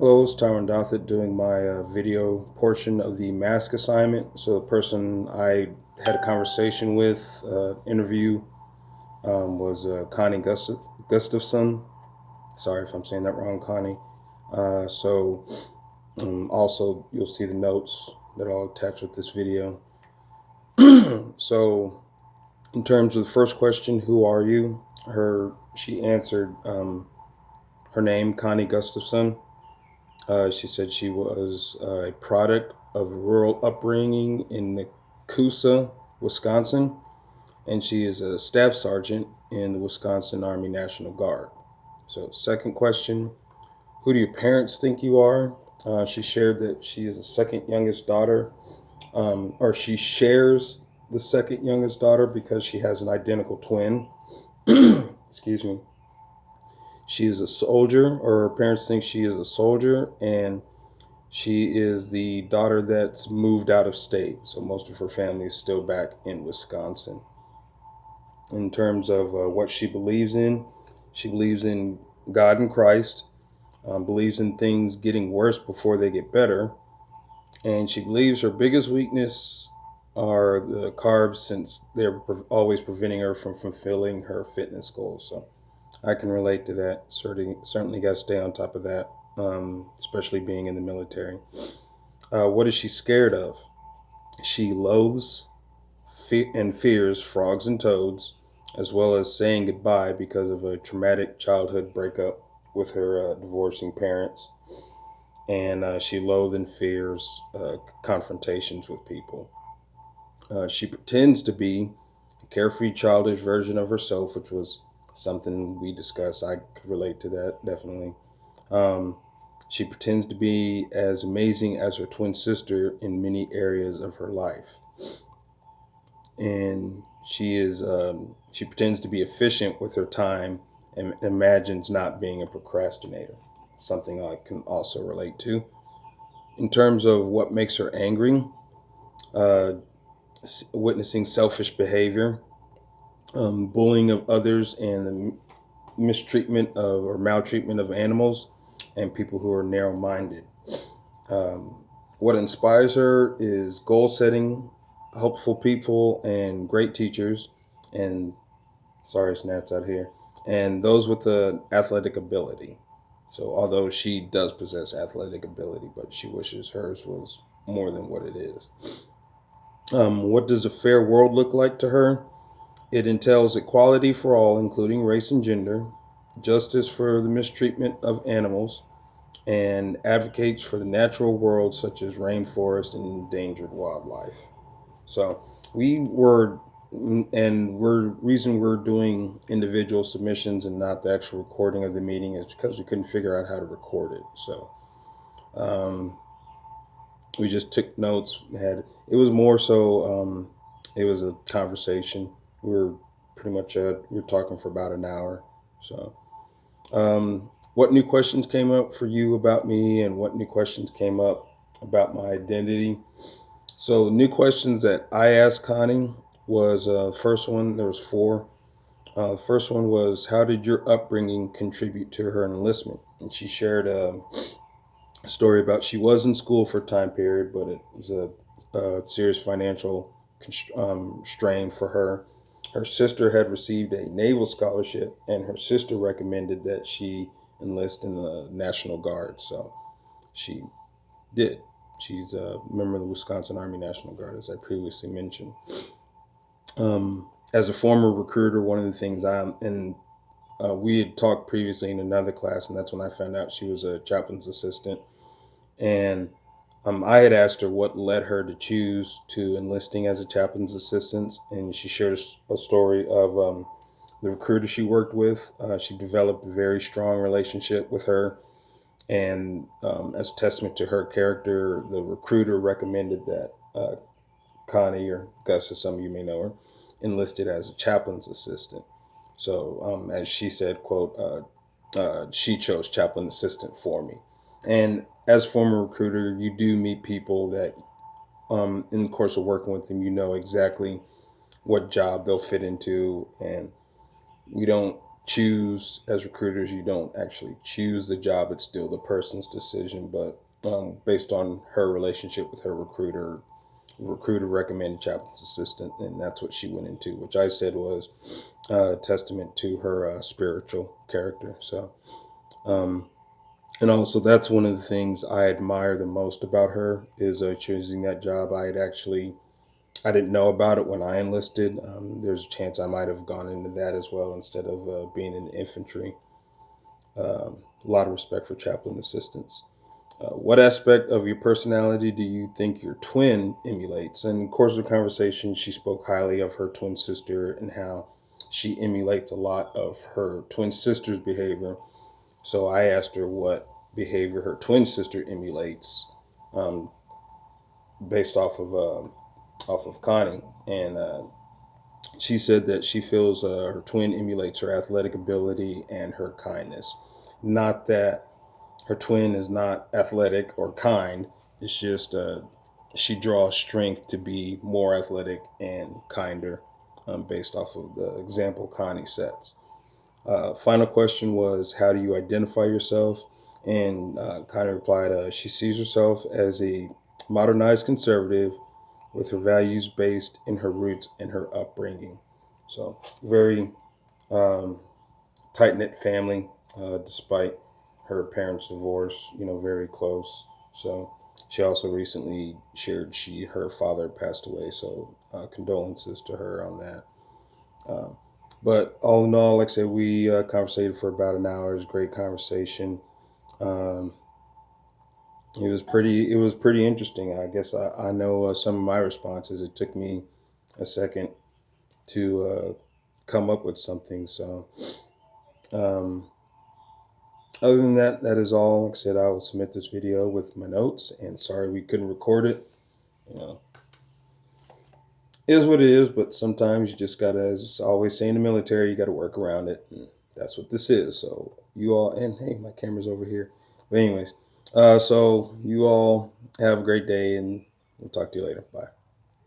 Hello, it's Tyron Dothett doing my video portion of the mask assignment. So the person I had a conversation with, interview, was Connie Gustafson. Sorry if I'm saying that wrong, Connie. Also, you'll see the notes that I'll attach with this video. So, in terms of the first question, who are you? She answered her name, Connie Gustafson. She said she was a product of rural upbringing in Coosa, Wisconsin, and she is a staff sergeant in the Wisconsin Army National Guard. So, second question, who do your parents think you are? She shared that she is the second youngest daughter, or she shares the second youngest daughter because she has an identical twin. Excuse me. She is a soldier, or her parents think she is a soldier, and she is the daughter that's moved out of state, so most of her family is still back in Wisconsin. In terms of what she believes in God and Christ, believes in things getting worse before they get better, and she believes her biggest weakness are the carbs since they're always preventing her from fulfilling her fitness goals. So I can relate to that. Certainly got to stay on top of that, especially being in the military. What is she scared of? She loathes and fears frogs and toads, as well as saying goodbye because of a traumatic childhood breakup with her divorcing parents. And she loathes and fears confrontations with people. She pretends to be a carefree, childish version of herself, which was something we discussed. I could relate to that, definitely. She pretends to be as amazing as her twin sister in many areas of her life. And she pretends to be efficient with her time and imagines not being a procrastinator, something I can also relate to. In terms of what makes her angry, uh, witnessing selfish behavior, bullying of others, and the mistreatment of or maltreatment of animals and people who are narrow-minded. What inspires her is goal setting, hopeful people, and great teachers. And sorry, snaps out here. And those with the athletic ability. So, although she does possess athletic ability, but she wishes hers was more than what it is. What does a fair world look like to her? It entails equality for all, including race and gender, justice for the mistreatment of animals, and advocates for the natural world, such as rainforest and endangered wildlife. So we were, and we're reason we're doing individual submissions and not the actual recording of the meeting is because we couldn't figure out how to record it. So um, we just took notes. Had it was more so it was a conversation. We were pretty much we were talking for about an hour. So what new questions came up for you about me, and what new questions came up about my identity? So new questions that I asked Connie was first one. There was four. First one was, how did your upbringing contribute to her enlistment? And she shared a story about she was in school for a time period, but it was a serious financial strain for her. Her sister had received a naval scholarship, and her sister recommended that she enlist in the National Guard. So she did. She's a member of the Wisconsin Army National Guard, as I previously mentioned. As a former recruiter, one of the things we had talked previously in another class, and that's when I found out she was a chaplain's assistant. And I had asked her what led her to choose to enlisting as a chaplain's assistant, and she shared a story of the recruiter she worked with. She developed a very strong relationship with her, and as a testament to her character, the recruiter recommended that Connie, or Gus, as some of you may know her, enlisted as a chaplain's assistant. So, as she said, quote, she chose chaplain assistant for me. And as former recruiter, you do meet people that, in the course of working with them, you know exactly what job they'll fit into, and we don't choose, as recruiters, you don't actually choose the job. It's still the person's decision, but based on her relationship with her recruiter, recruiter recommended chaplain's assistant, and that's what she went into, which I said was a testament to her spiritual character. So, um, and also that's one of the things I admire the most about her is choosing that job. I didn't know about it when I enlisted. There's a chance I might have gone into that as well instead of being in the infantry. A lot of respect for chaplain assistants. What aspect of your personality do you think your twin emulates? And in the course of the conversation, she spoke highly of her twin sister and how she emulates a lot of her twin sister's behavior. So I asked her what behavior her twin sister emulates, um, based off of Connie, and she said that she feels her twin emulates her athletic ability and her kindness. Not that her twin is not athletic or kind. It's just she draws strength to be more athletic and kinder, based off of the example Connie sets. Final question was, how do you identify yourself? And Connie replied, she sees herself as a modernized conservative with her values based in her roots and her upbringing. So, very um, tight knit family, despite her parents' divorce. Very close. So she also recently shared her father passed away. So condolences to her on that. Um, but all in all, like I said, we conversated for about an hour. It was a great conversation. Um, it was pretty interesting. I guess I know some of my responses. It took me a second to come up with something. So, um, other than that, that is all. Like I said, I will submit this video with my notes. And sorry we couldn't record it. You know, it is what it is. But sometimes you just gotta, as I always say in the military, you gotta work around it. And that's what this is. So you all, and hey, my camera's over here. But anyways, so you all have a great day, and we'll talk to you later. Bye.